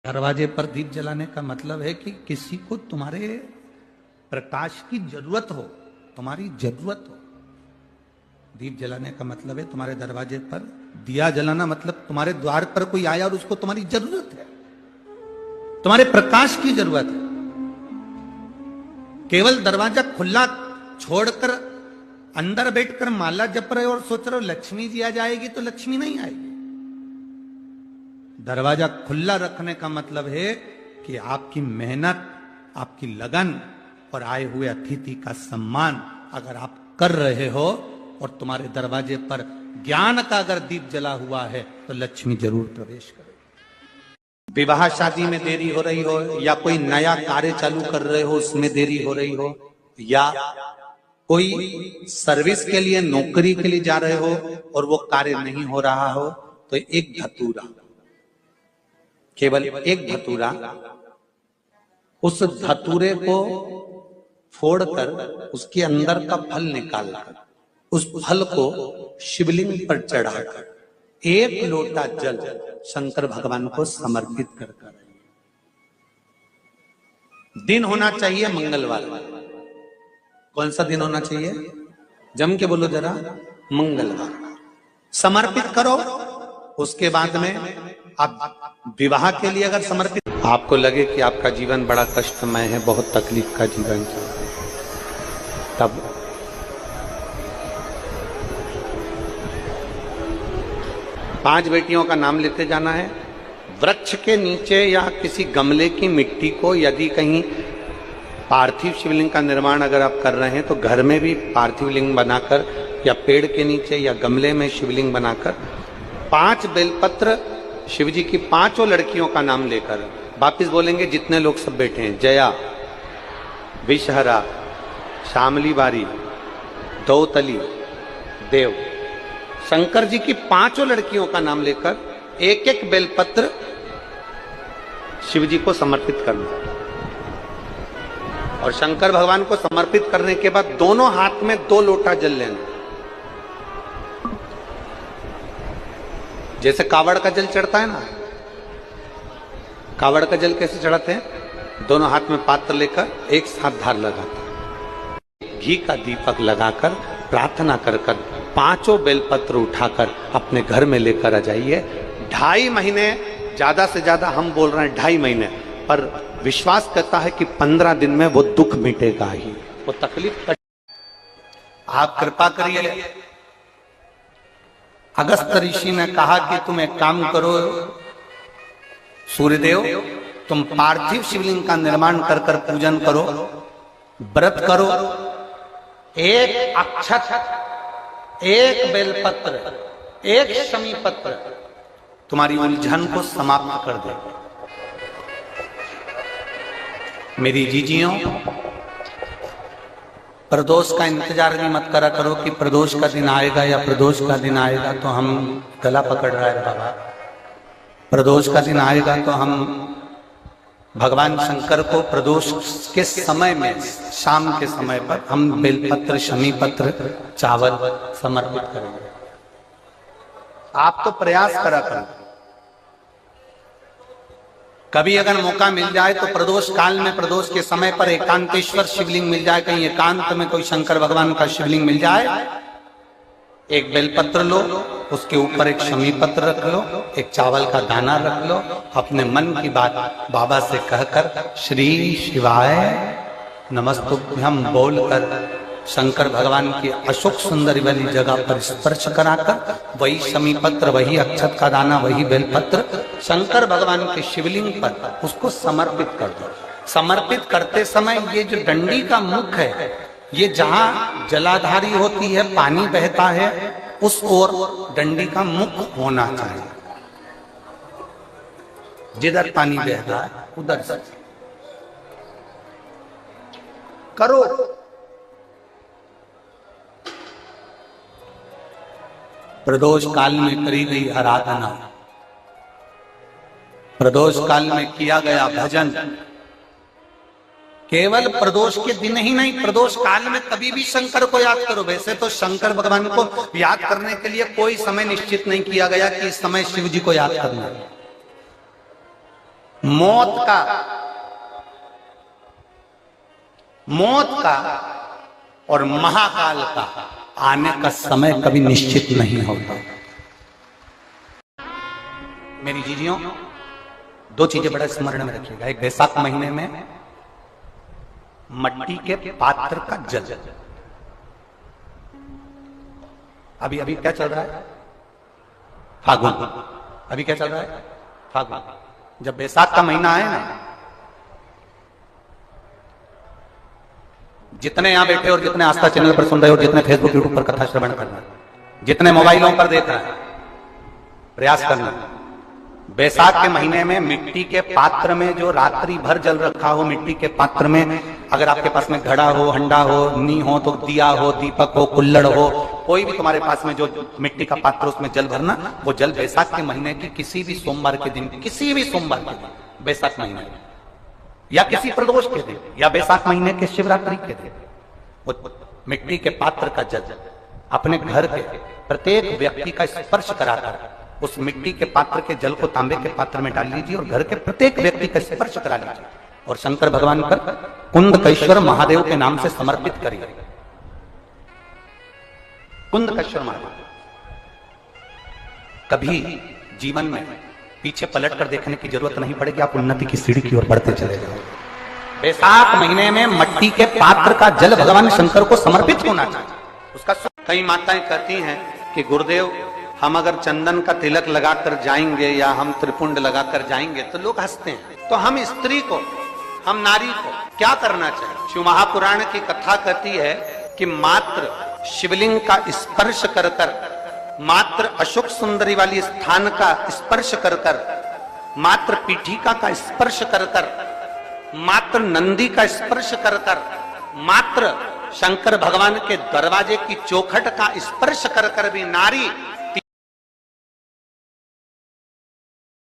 दरवाजे पर दीप जलाने का मतलब है कि किसी को तुम्हारे प्रकाश की जरूरत हो, तुम्हारी जरूरत हो। दीप जलाने का मतलब है तुम्हारे दरवाजे पर दिया जलाना, मतलब तुम्हारे द्वार पर कोई आया और उसको तुम्हारी जरूरत है, तुम्हारे प्रकाश की जरूरत है। केवल दरवाजा खुला छोड़कर अंदर बैठकर माला जप रहे हो और सोच रहे हो लक्ष्मी जी आ जाएगी, तो लक्ष्मी नहीं आएगी। दरवाजा खुला रखने का मतलब है कि आपकी मेहनत, आपकी लगन और आए हुए अतिथि का सम्मान अगर आप कर रहे हो और तुम्हारे दरवाजे पर ज्ञान का अगर दीप जला हुआ है तो लक्ष्मी जरूर प्रवेश करेगी। विवाह शादी में देरी हो रही हो, या कोई नया कार्य चालू कर रहे हो उसमें देरी हो रही हो, या कोई सर्विस के लिए नौकरी के लिए जा रहे हो और वो कार्य नहीं हो रहा हो, तो एक धतूरा, केवल एक धतूरा, उस धतूरे को फोड़कर उसके अंदर का फल निकालकर उस फल को शिवलिंग पर चढ़ाकर एक लोटा जल शंकर भगवान को समर्पित कर। दिन होना चाहिए मंगलवार। कौन सा दिन होना चाहिए? जम के बोलो जरा, मंगलवार। समर्पित करो। उसके बाद में आप विवाह के लिए अगर समर्पित, आपको लगे कि आपका जीवन बड़ा कष्टमय है, बहुत तकलीफ का जीवन है, तब पांच बेटियों का नाम लेते जाना है। वृक्ष के नीचे या किसी गमले की मिट्टी को, यदि कहीं पार्थिव शिवलिंग का निर्माण अगर आप कर रहे हैं तो घर में भी पार्थिव लिंग बनाकर या पेड़ के नीचे या गमले में शिवलिंग बनाकर 5 बेलपत्र शिव जी की 5 लड़कियों का नाम लेकर वापिस बोलेंगे, जितने लोग सब बैठे हैं, जया, विषहरा, शामली बारी, दौतली, देव, शंकर जी की 5 लड़कियों का नाम लेकर एक एक बेलपत्र शिव जी को समर्पित करना। और शंकर भगवान को समर्पित करने के बाद दोनों हाथ में 2 लोटा जल लेना। जैसे कावड़ का जल चढ़ता है ना, कावड़ का जल कैसे चढ़ाते हैं? दोनों हाथ में पात्र लेकर एक साथ धार लगाकर घी का दीपक लगाकर प्रार्थना कर 5 बेलपत्र उठाकर अपने घर में लेकर आ जाइए। 2.5 महीने, ज्यादा से ज्यादा हम बोल रहे हैं 2.5 महीने, पर विश्वास करता है कि 15 दिन में वो दुख मिटेगा ही, वो तकलीफ। आप कृपा करिए। अगस्त ऋषि ने कहा कि तुम एक काम करो सूर्यदेव, तुम पार्थिव शिवलिंग का निर्माण कर कर पूजन करो, व्रत करो, एक अक्षत, एक बेलपत्र, एक शमी पत्र तुम्हारी उलझन को समाप्त कर दे। मेरी जीजियों, प्रदोष का इंतजार भी मत करा करो कि प्रदोष का दिन आएगा या प्रदोष का दिन आएगा तो हम गला पकड़ रहा है बाबा। प्रदोष का दिन आएगा तो हम भगवान शंकर को प्रदोष के समय में, शाम के समय पर हम बेलपत्र, शमी पत्र, चावल समर्पित करेंगे। आप तो प्रयास करा करो। कभी अगर मौका मिल जाए तो प्रदोष काल में, प्रदोष के समय पर एकांतेश्वर शिवलिंग मिल जाए, कहीं एकांत में कोई शंकर भगवान का शिवलिंग मिल जाए, एक बेलपत्र लो, उसके ऊपर एक शमी पत्र रख लो, एक चावल का दाना रख लो, अपने मन की बात बाबा से कहकर श्री शिवाय नमस्तुभ्यम बोलकर शंकर भगवान की अशोक सुंदरी वाली जगह पर स्पर्श कराकर वही शमी पत्र, वही अक्षत का दाना, वही बेलपत्र शंकर भगवान के शिवलिंग पर उसको समर्पित कर दो। समर्पित करते समय ये जो डंडी का मुख है, ये जहां जलाधारी होती है, पानी बहता है, उस ओर डंडी का मुख होना चाहिए। जिधर पानी बह रहा है उधर से करो। प्रदोष काल में करी गई आराधना, प्रदोष काल में किया गया भजन, केवल प्रदोष के दिन ही नहीं, प्रदोष काल में कभी भी शंकर को याद करो। वैसे तो शंकर भगवान को याद करने के लिए कोई समय निश्चित नहीं किया गया कि इस समय शिव जी को याद करना है, मौत का और महाकाल का आने का समय कभी निश्चित नहीं होता। मेरी जीजियों, दो चीजें बड़ा स्मरण में रखिएगा। एक, बैसाख महीने में मट्टी के पात्र का जल। अभी अभी क्या चल रहा है? फागुन। अभी क्या चल रहा है? फागुन। जब बैसाख का महीना आए ना, जितने यहां बैठे और जितने आस्था चैनल पर सुन रहे हो, जितने फेसबुक यूट्यूब पर कथा श्रवण कर रहे हैं, जितने मोबाइलों पर देख रहे हैं, प्रयास करना, बैसाख के महीने में मिट्टी के पात्र में जो रात्रि भर जल रखा हो, मिट्टी के पात्र में, अगर आपके पास में घड़ा हो, हंडा हो, नी हो तो दिया हो, दीपक हो, कुल्लड़ हो, कोई भी तुम्हारे पास में जो मिट्टी का पात्र, उसमें जल भरना। वो जल बैसाख के महीने की किसी भी सोमवार के दिन, किसी भी सोमवार के दिन, बैसाख महीने में, या किसी प्रदोष के दिन, या बैसाख महीने के शिवरात्रि के दिन, वो मिट्टी के पात्र का जल अपने घर के प्रत्येक व्यक्ति का स्पर्श कराकर उस मिट्टी के पात्र के जल को तांबे के पात्र में डाल लीजिए और घर के प्रत्येक व्यक्ति का स्पर्श करा लीजिए और शंकर भगवान पर कुंदकेश्वर महादेव के नाम से समर्पित करिए। कुंदकेश्वर महादेव। कभी जीवन में पीछे पलट कर देखने की जरूरत नहीं पड़ेगी, आप उन्नति की सीढ़ी की ओर बढ़ते चले जाओ। बैसाख महीने में मट्टी के पात्र का जल भगवान शंकर को समर्पित होना चाहिए। उसका कई माताएं कहती हैं कि गुरुदेव, हम अगर चंदन का तिलक लगाकर जाएंगे या हम त्रिपुंड लगाकर जाएंगे तो लोग हंसते हैं। तो हम स्त्री को, हम नारी को क्या करना चाहिए? शिव महापुराण की कथा कहती है कि मात्र शिवलिंग का स्पर्श कर कर, मात्र अशोक सुंदरी वाली स्थान का स्पर्श कर कर, मात्र पीठिका का स्पर्श कर कर, मात्र नंदी का स्पर्श कर कर, मात्र शंकर भगवान के दरवाजे की चौखट का स्पर्श कर कर भी नारी